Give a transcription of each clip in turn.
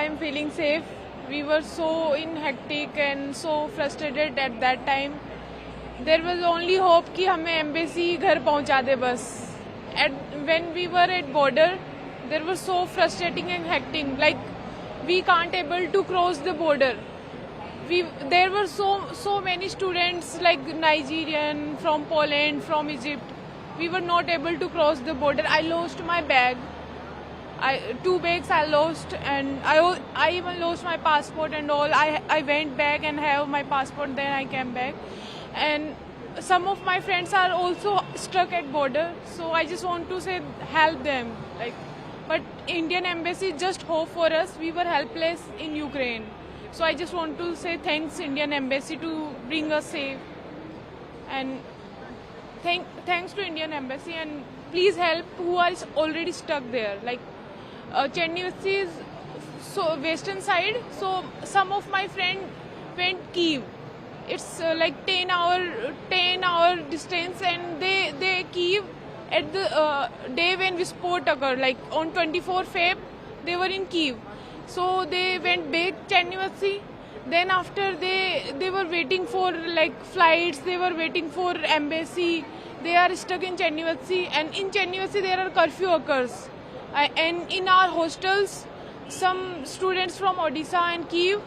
I'm feeling safe. We were so in hectic and so frustrated at that time. There was only hope कि हमें embassy घर पहुंचा दे बस. When we were at border, there was so frustrating and hectic. Like we can't able to cross the border. There were so many students like Nigerian, from Poland, from Egypt. We were not able to cross the border. I lost my bag. Two bags I lost, and I even lost my passport and all. I went back and have my passport. Then I came back, and some of my friends are also stuck at border. So I just want to say help them. But Indian embassy just hope for us. We were helpless in Ukraine. So I just want to say thanks Indian embassy to bring us safe, and thanks to Indian embassy, and please help who are already stuck there. Chernihiv is so western side. So some of my friend went Kyiv. It's like 10-hour distance, and they Kyiv at the day when Visport occurred, like on 24 Feb, they were in Kyiv. So they went back Chernihiv. Then after they were waiting for like flights, they were waiting for embassy. They are stuck in Chernihiv, and in Chernihiv there are curfew occurs. And in our hostels, some students from Odisha and Kyiv,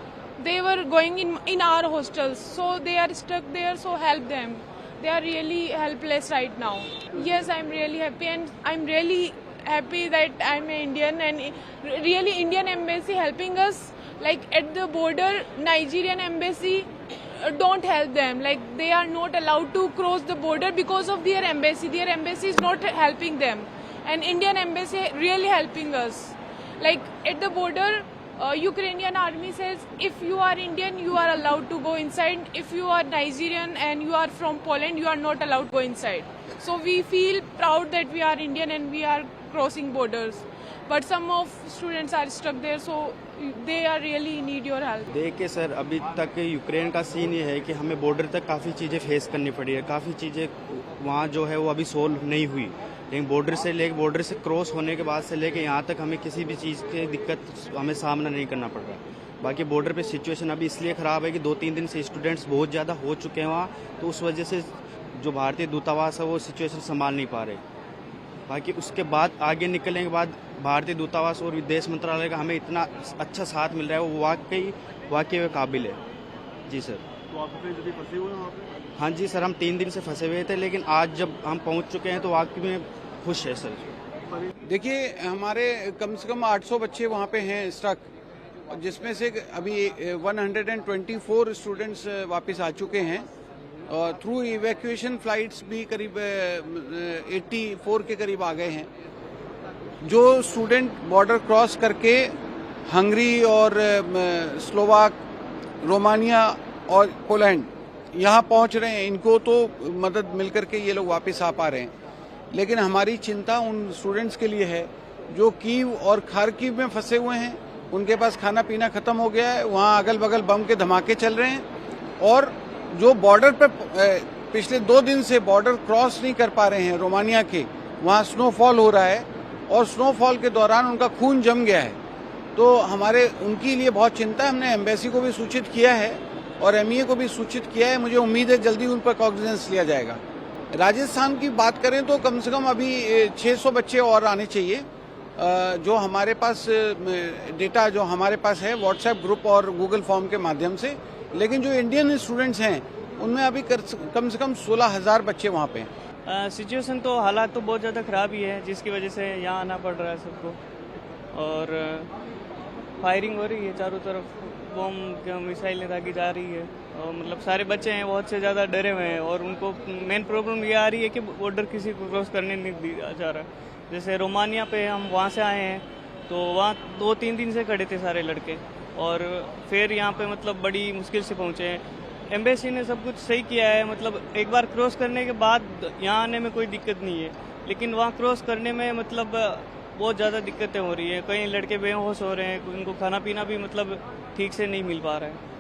they were going in our hostels. So they are stuck there, so help them. They are really helpless right now. Yes, I'm really happy, and I'm really happy that I'm an Indian, and really Indian embassy helping us. Like at the border, Nigerian embassy don't help them. Like they are not allowed to cross the border because of their embassy. Their embassy is not helping them. And Indian embassy really helping us. Like at the border, Ukrainian army says if you are Indian, you are allowed to go inside. If you are Nigerian and you are from Poland, you are not allowed to go inside. So we feel proud that we are Indian and we are crossing borders. But some of students are stuck there, so they are really need your help. देखिए sir, अभी तक Ukraine का scene ये है कि हमें border तक काफ़ी चीज़ें फेस करनी पड़ी है. काफ़ी चीज़ें वहाँ जो है वो अभी सोल्व नहीं हुई. लेकिन बॉर्डर से क्रॉस होने के बाद से लेके यहाँ तक हमें किसी भी चीज़ की दिक्कत हमें सामना नहीं करना पड़ रहा. बाकी बॉर्डर पे सिचुएशन अभी इसलिए ख़राब है कि 2-3 दिन से स्टूडेंट्स बहुत ज़्यादा हो चुके हैं वहाँ, तो उस वजह से जो भारतीय दूतावास है वो सिचुएशन संभाल नहीं पा रहे. बाकी उसके बाद आगे निकलने के बाद भारतीय दूतावास और विदेश मंत्रालय का हमें इतना अच्छा साथ मिल रहा है, वो वाकई में काबिल है. जी सर. तो आप जल्दी फंसे हुए हैं वहाँ पे? हाँ जी सर, हम 3 दिन से फंसे हुए थे, लेकिन आज जब हम पहुँच चुके हैं तो वाकई में खुश है सर. देखिए, हमारे कम से कम 800 बच्चे वहाँ पे हैं स्टक, जिसमें से अभी 124 स्टूडेंट्स वापस आ चुके हैं. थ्रू इवैक्यूएशन फ्लाइट्स भी करीब 84 के करीब आ गए हैं. जो स्टूडेंट बॉर्डर क्रॉस करके हंगरी और स्लोवाक, रोमानिया और पोलैंड यहाँ पहुँच रहे हैं, इनको तो मदद मिलकर के ये लोग वापस आ पा रहे हैं. लेकिन हमारी चिंता उन स्टूडेंट्स के लिए है जो कीव और खार्किव में फंसे हुए हैं. उनके पास खाना पीना खत्म हो गया है, वहाँ अगल बगल बम के धमाके चल रहे हैं, और जो बॉर्डर पे पिछले 2 दिन से बॉर्डर क्रॉस नहीं कर पा रहे हैं रोमानिया के, वहाँ स्नोफॉल हो रहा है, और स्नोफॉल के दौरान उनका खून जम गया है. तो उनके लिए बहुत चिंता है. हमने एम्बेसी को भी सूचित किया है और एमईए को भी सूचित किया है. मुझे उम्मीद है जल्दी उन पर कॉग्निजेंस लिया जाएगा. राजस्थान की बात करें तो कम से कम अभी 600 बच्चे और आने चाहिए. जो हमारे पास डेटा जो हमारे पास है व्हाट्सएप ग्रुप और गूगल फॉर्म के माध्यम से. लेकिन जो इंडियन स्टूडेंट्स हैं उनमें अभी कम से कम 16,000 बच्चे वहाँ पे हैं. सिचुएशन तो हालात तो बहुत ज़्यादा ख़राब ही है, जिसकी वजह से यहाँ आना पड़ रहा है सबको. और फायरिंग हो रही है चारों तरफ, बम मिसाइलें दागी जा रही है, और मतलब सारे बच्चे हैं बहुत से ज़्यादा डरे हुए हैं. और उनको मेन प्रॉब्लम ये आ रही है कि बॉर्डर किसी को क्रॉस करने नहीं दिया जा रहा. जैसे रोमानिया पे हम वहाँ से आए हैं, तो वहाँ 2-3 दिन से खड़े थे सारे लड़के, और फिर यहाँ पे मतलब बड़ी मुश्किल से पहुँचे हैं. एम्बेसी ने सब कुछ सही किया है, मतलब एक बार क्रॉस करने के बाद यहाँ आने में कोई दिक्कत नहीं है, लेकिन वहाँ क्रॉस करने में मतलब बहुत ज़्यादा दिक्कतें हो रही है. कई लड़के बेहोश हो रहे हैं, उनको खाना पीना भी मतलब ठीक से नहीं मिल पा रहा है.